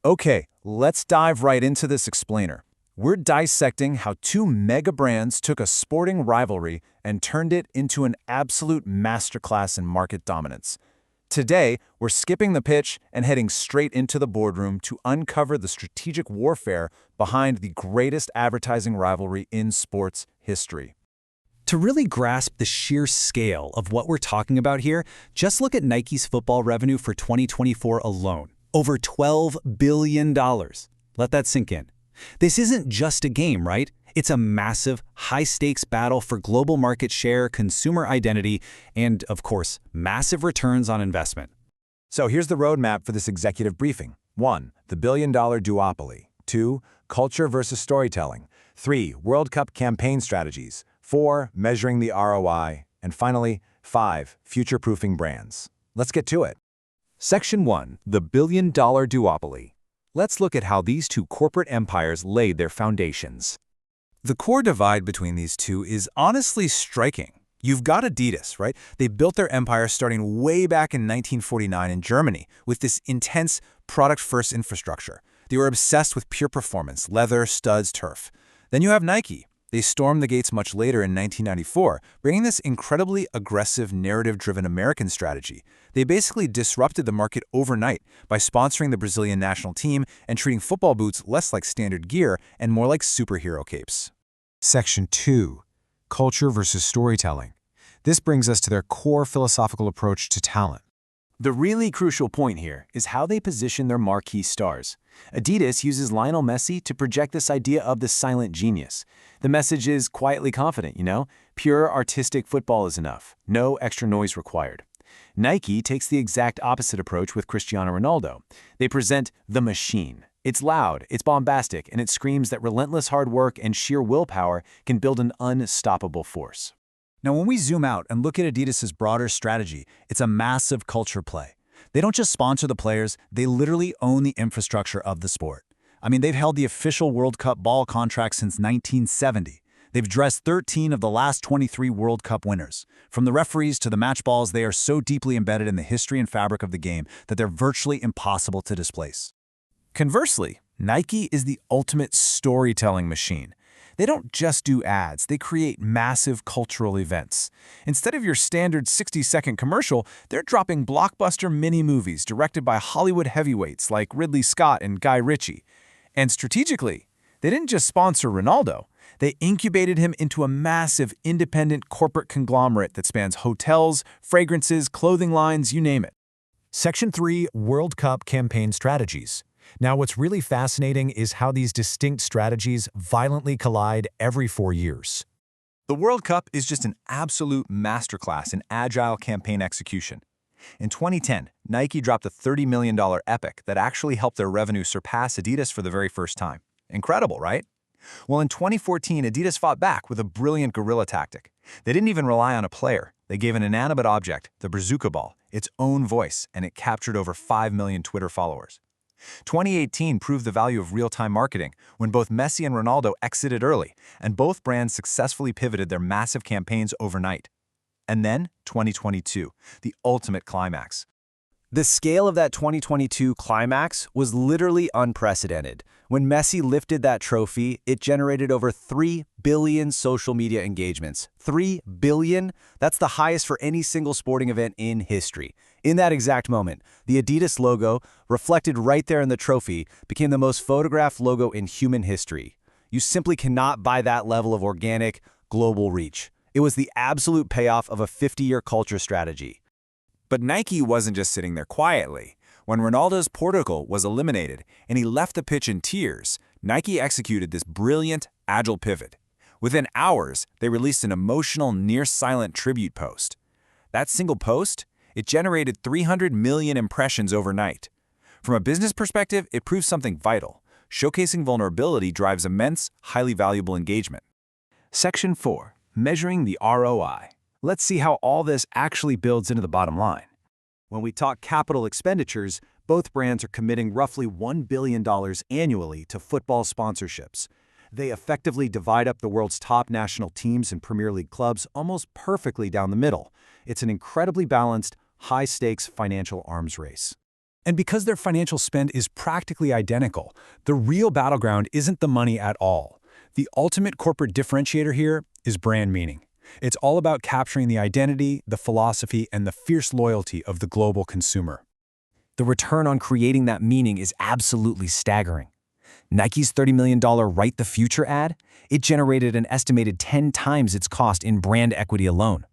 Okay, let's dive right into this explainer. We're dissecting how two mega brands took a sporting rivalry and turned it into an absolute masterclass in market dominance. Today, we're skipping the pitch and heading straight into the boardroom to uncover the strategic warfare behind the greatest advertising rivalry in sports history. To really grasp the sheer scale of what we're talking about here, just look at Nike's football revenue for 2024 alone. Over $12 billion. Let that sink in. This isn't just a game, right? It's a massive, high-stakes battle for global market share, consumer identity, and, of course, massive returns on investment. So here's the roadmap for this executive briefing. 1. The billion-dollar duopoly. 2. Culture versus storytelling. 3. World Cup campaign strategies. 4. Measuring the ROI. And finally, 5. Future-proofing brands. Let's get to it. Section 1. The billion-dollar duopoly. Let's look at how these two corporate empires laid their foundations. The core divide between these two is honestly striking. You've got Adidas, right? They built their empire starting way back in 1949 in Germany with this intense product-first infrastructure. They were obsessed with pure performance, leather, studs, turf. Then you have Nike. They stormed the gates much later in 1994, bringing this incredibly aggressive, narrative-driven American strategy. They basically disrupted the market overnight by sponsoring the Brazilian national team and treating football boots less like standard gear and more like superhero capes. Section 2. Culture versus storytelling. This brings us to their core philosophical approach to talent. The really crucial point here is how they position their marquee stars. Adidas uses Lionel Messi to project this idea of the silent genius. The message is quietly confident, Pure artistic football is enough. No extra noise required. Nike takes the exact opposite approach with Cristiano Ronaldo. They present the machine. It's loud, it's bombastic, and it screams that relentless hard work and sheer willpower can build an unstoppable force. Now, when we zoom out and look at Adidas's broader strategy, it's a massive culture play. They don't just sponsor the players, they literally own the infrastructure of the sport. They've held the official World Cup ball contract since 1970. They've dressed 13 of the last 23 World Cup winners. From the referees to the match balls, they are so deeply embedded in the history and fabric of the game that they're virtually impossible to displace. Conversely, Nike is the ultimate storytelling machine. They don't just do ads, they create massive cultural events. Instead of your standard 60-second commercial, they're dropping blockbuster mini-movies directed by Hollywood heavyweights like Ridley Scott and Guy Ritchie. And strategically, they didn't just sponsor Ronaldo, they incubated him into a massive independent corporate conglomerate that spans hotels, fragrances, clothing lines, you name it. Section 3. World Cup campaign strategies. Now, what's really fascinating is how these distinct strategies violently collide every 4 years. The World Cup is just an absolute masterclass in agile campaign execution. In 2010, Nike dropped a $30 million epic that actually helped their revenue surpass Adidas for the very first time. Incredible, right? Well, in 2014, Adidas fought back with a brilliant guerrilla tactic. They didn't even rely on a player. They gave an inanimate object, the bazooka ball, its own voice, and it captured over 5 million Twitter followers. 2018 proved the value of real-time marketing when both Messi and Ronaldo exited early, and both brands successfully pivoted their massive campaigns overnight. And then 2022, the ultimate climax. The scale of that 2022 climax was literally unprecedented. When Messi lifted that trophy, it generated over 3 billion social media engagements. 3 billion? That's the highest for any single sporting event in history. In that exact moment, the Adidas logo, reflected right there in the trophy, became the most photographed logo in human history. You simply cannot buy that level of organic, global reach. It was the absolute payoff of a 50-year culture strategy. But Nike wasn't just sitting there quietly. When Ronaldo's Portugal was eliminated and he left the pitch in tears, Nike executed this brilliant, agile pivot. Within hours, they released an emotional, near-silent tribute post. That single post, it generated 300 million impressions overnight. From a business perspective, it proves something vital. Showcasing vulnerability drives immense, highly valuable engagement. Section 4. Measuring the ROI. Let's see how all this actually builds into the bottom line. When we talk capital expenditures, both brands are committing roughly $1 billion annually to football sponsorships. They effectively divide up the world's top national teams and Premier League clubs almost perfectly down the middle. It's an incredibly balanced, high-stakes financial arms race. And because their financial spend is practically identical, the real battleground isn't the money at all. The ultimate corporate differentiator here is brand meaning. It's all about capturing the identity, the philosophy, and the fierce loyalty of the global consumer. The return on creating that meaning is absolutely staggering. Nike's $30 million Write the Future ad, it generated an estimated 10 times its cost in brand equity alone.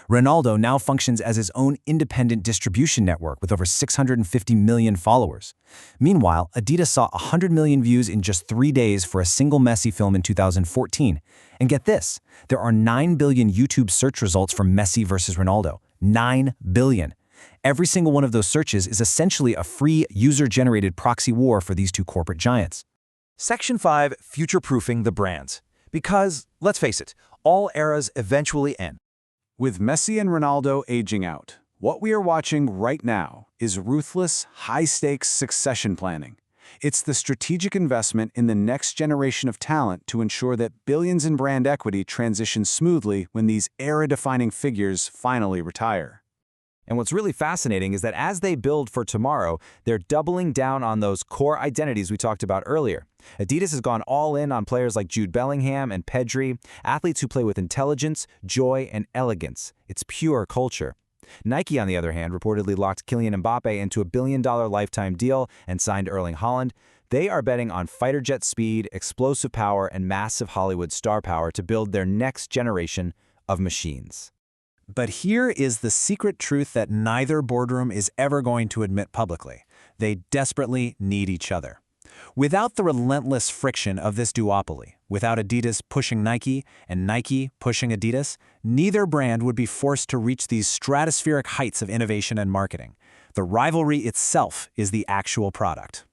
Ronaldo now functions as his own independent distribution network with over 650 million followers. Meanwhile, Adidas saw 100 million views in just 3 days for a single Messi film in 2014. And get this, there are 9 billion YouTube search results for Messi versus Ronaldo. 9 billion. Every single one of those searches is essentially a free, user-generated proxy war for these two corporate giants. Section 5, Future-proofing the brands. Because, let's face it, all eras eventually end. With Messi and Ronaldo aging out, what we are watching right now is ruthless, high-stakes succession planning. It's the strategic investment in the next generation of talent to ensure that billions in brand equity transition smoothly when these era-defining figures finally retire. And what's really fascinating is that as they build for tomorrow, they're doubling down on those core identities we talked about earlier. Adidas has gone all in on players like Jude Bellingham and Pedri, athletes who play with intelligence, joy, and elegance. It's pure culture. Nike, on the other hand, reportedly locked Kylian Mbappe into a $1 billion lifetime deal and signed Erling Haaland. They are betting on fighter jet speed, explosive power, and massive Hollywood star power to build their next generation of machines. But here is the secret truth that neither boardroom is ever going to admit publicly. They desperately need each other. Without the relentless friction of this duopoly, without Adidas pushing Nike and Nike pushing Adidas, neither brand would be forced to reach these stratospheric heights of innovation and marketing. The rivalry itself is the actual product.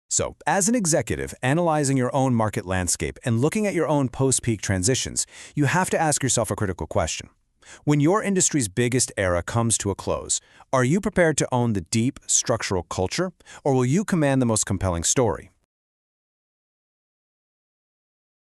So, as an executive, analyzing your own market landscape and looking at your own post-peak transitions, you have to ask yourself a critical question. When your industry's biggest era comes to a close, are you prepared to own the deep, structural culture, or will you command the most compelling story?